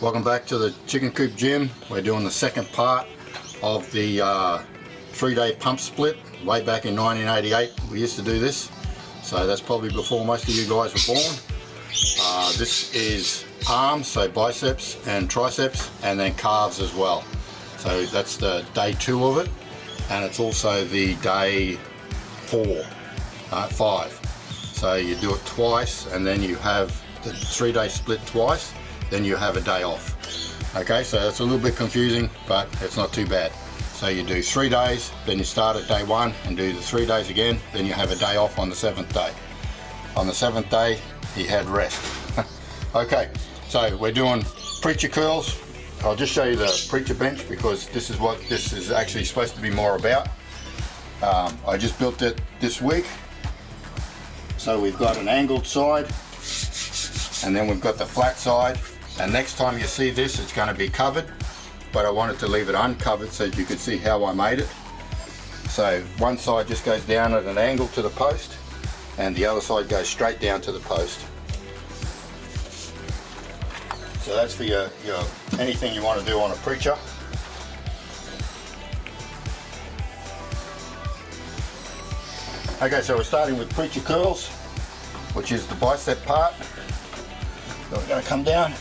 Welcome back to the Chicken Coop Gym. We're doing the second part of the 3-day pump split. Way back in 1988 we used to do this, so that's probably before most of you guys were born. This is arms, so biceps and triceps, and then calves as well. So that's the day 2 of it, and it's also the day 5. So you do it twice, and then you have the 3-day split twice, then you have a day off. Okay, so it's a little bit confusing, but it's not too bad. So you do 3 days, then you start at day 1 and do the 3 days again, then you have a day off on the 7th day. On the 7th day, he had rest. Okay, so we're doing preacher curls. I'll just show you the preacher bench because this is what this is actually supposed to be more about. I just built it this week. So we've got an angled side, and then we've got the flat side. And next time you see this, it's going to be covered, but I wanted to leave it uncovered so you could see how I made it. So one side just goes down at an angle to the post, and the other side goes straight down to the post. So that's for your anything you want to do on a preacher. Okay, so we're starting with preacher curls, which is the bicep part. So we're going to come down.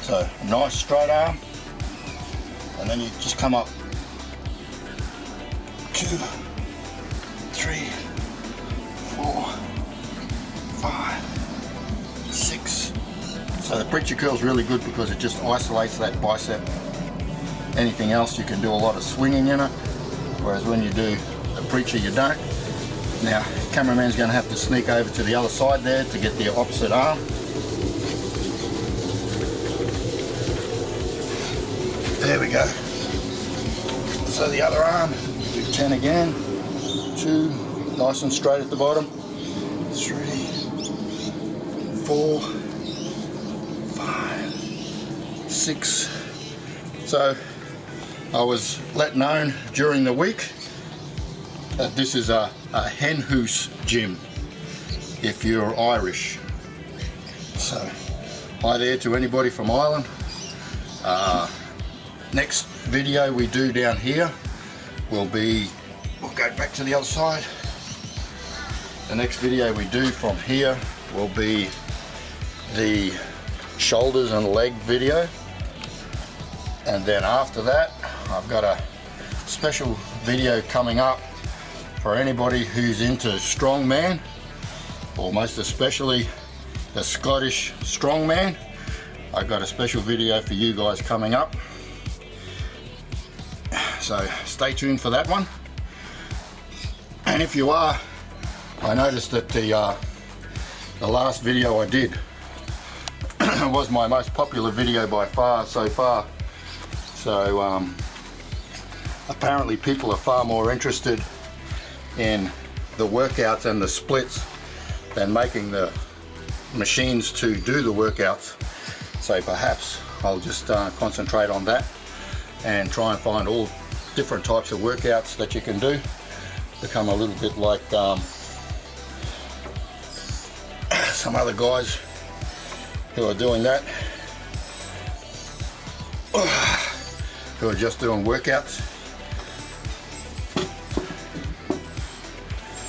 So a nice straight arm, and then you just come up 2, 3, 4, 5, 6. So the preacher curl is really good because it just isolates that bicep. Anything else you can do a lot of swinging in it, whereas when you do the preacher you don't. Now cameraman's going to have to sneak over to the other side there to get the opposite arm. There we go. So the other arm, do 10 again. 2, nice and straight at the bottom. 3, 4, 5, 6. So I was let known during the week that this is a hen hoose gym if you're Irish. So hi there to anybody from Ireland. Next video we do down here will be, we'll go back to the other side. The next video we do from here will be the shoulders and leg video. And then after that, I've got a special video coming up for anybody who's into strongman, or most especially the Scottish strongman. I've got a special video for you guys coming up. So stay tuned for that one. And if you are, I noticed that the last video I did was my most popular video by far so far. So apparently people are far more interested in the workouts and the splits than making the machines to do the workouts. So perhaps I'll just concentrate on that and try and find all different types of workouts that you can do. Become a little bit like some other guys who are doing that, who are just doing workouts.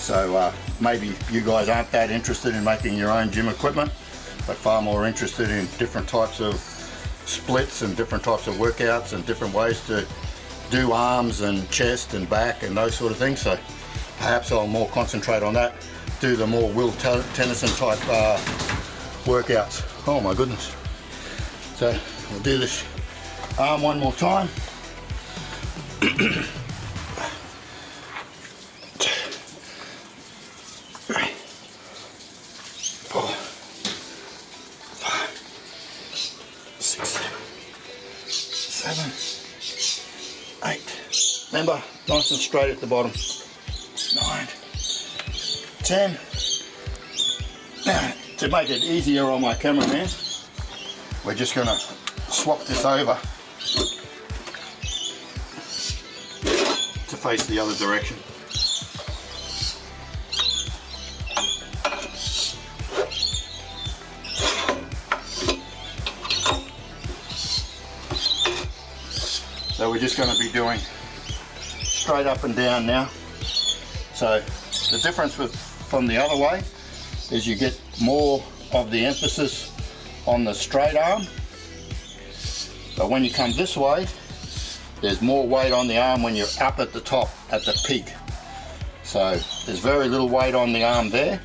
So maybe you guys aren't that interested in making your own gym equipment, but far more interested in different types of splits and different types of workouts and different ways to do arms and chest and back and those sort of things. So perhaps I'll more concentrate on that, do the more Will Tennyson type workouts. Oh my goodness. So we'll do this arm one more time. 4, 5, 6, 7, 8. Remember, nice and straight at the bottom. 9, 10. Now, to make it easier on my cameraman, we're just going to swap this over to face the other direction. So we're just going to be doing straight up and down now. So the difference from the other way is you get more of the emphasis on the straight arm, but when you come this way, there's more weight on the arm when you're up at the top, at the peak. So there's very little weight on the arm there,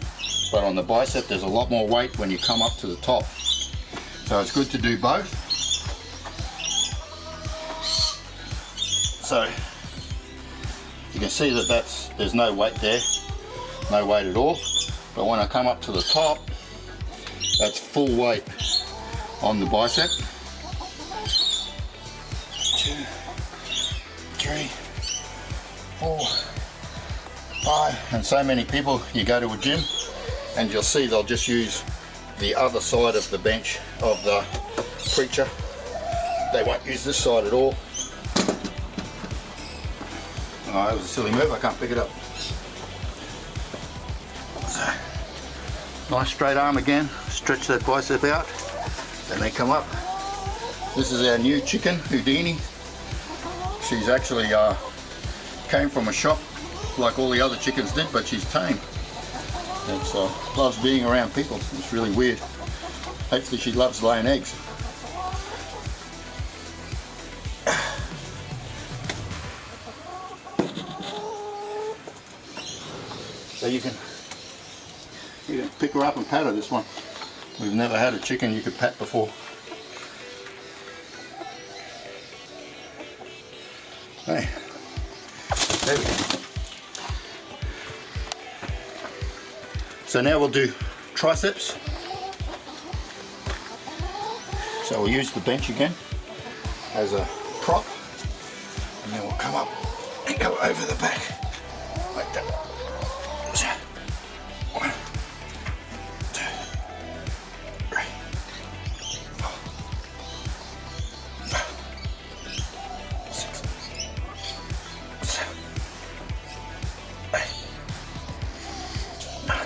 but on the bicep there's a lot more weight when you come up to the top. So it's good to do both. So you can see that there's no weight there, no weight at all. But when I come up to the top, that's full weight on the bicep. 2, 3, 4, 5, and so many people, you go to a gym and you'll see they'll just use the other side of the bench of the preacher. They won't use this side at all. Oh, that was a silly move, I can't pick it up. So, nice straight arm again, stretch that bicep out, and then come up. This is our new chicken, Houdini. She's actually came from a shop like all the other chickens did, but she's tame. And so loves being around people. It's really weird. Hopefully she loves laying eggs. So you can pick her up and pat her, this one. We've never had a chicken you could pat before. Hey, there we go. So now we'll do triceps. So we'll use the bench again as a prop, and then we'll come up and go over the back like that. 1, 2, 3, 4, 5, 6, 7, 8, 9,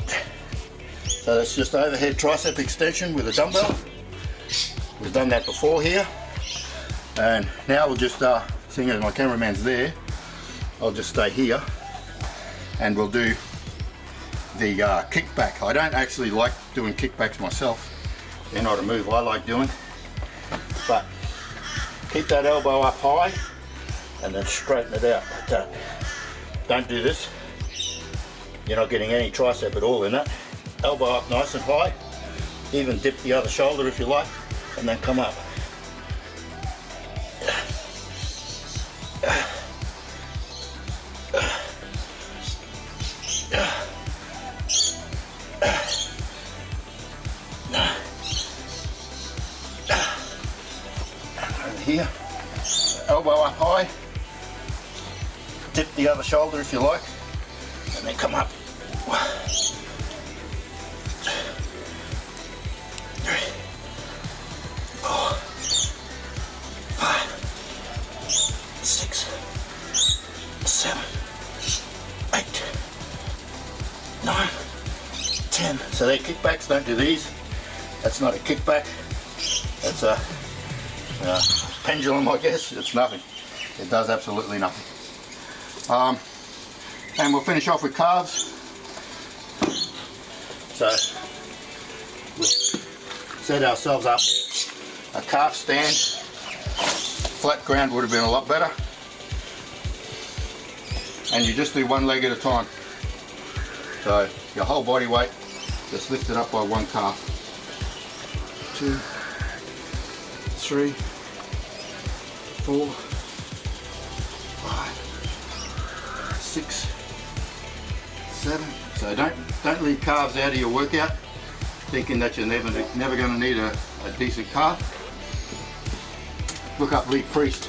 10. So that's just overhead tricep extension with a dumbbell. We've done that before here, and now we'll just seeing as my cameraman's there, I'll just stay here and we'll do the kickback. I don't actually like doing kickbacks myself. They're not a move I like doing, but keep that elbow up high and then straighten it out like that. Don't do this. You're not getting any tricep at all in that. Elbow up nice and high. Even dip the other shoulder if you like, and then come up. Here, elbow up high, dip the other shoulder if you like, and then come up. 1, 2, 3, 4, 5, 6, 7, 8, 9, 10. So they're kickbacks, don't do these. That's not a kickback. That's a pendulum, I guess. It's nothing. It does absolutely nothing. And we'll finish off with calves. So we'll set ourselves up a calf stand. Flat ground would have been a lot better. And you just do one leg at a time. So your whole body weight just lifted up by one calf. 2, 3, 4, 5, 6, 7. So don't leave calves out of your workout, thinking that you're never going to need a decent calf. Look up Lee Priest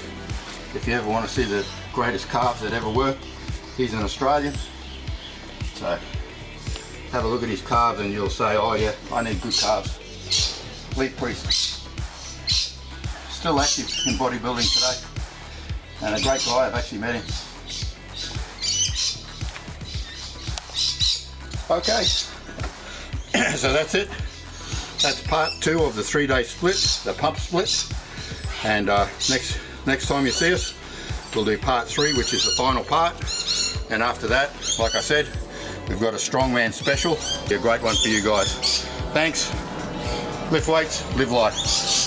if you ever want to see the greatest calves that ever were. He's an Australian. So have a look at his calves and you'll say, oh yeah, I need good calves. Lee Priest. Still active in bodybuilding today, and a great guy. I've actually met him. Okay, so that's it. That's part 2 of the 3-day split, the pump split. And next time you see us, we'll do part 3, which is the final part. And after that, like I said, we've got a strongman special. Be a great one for you guys. Thanks. Lift weights, live life.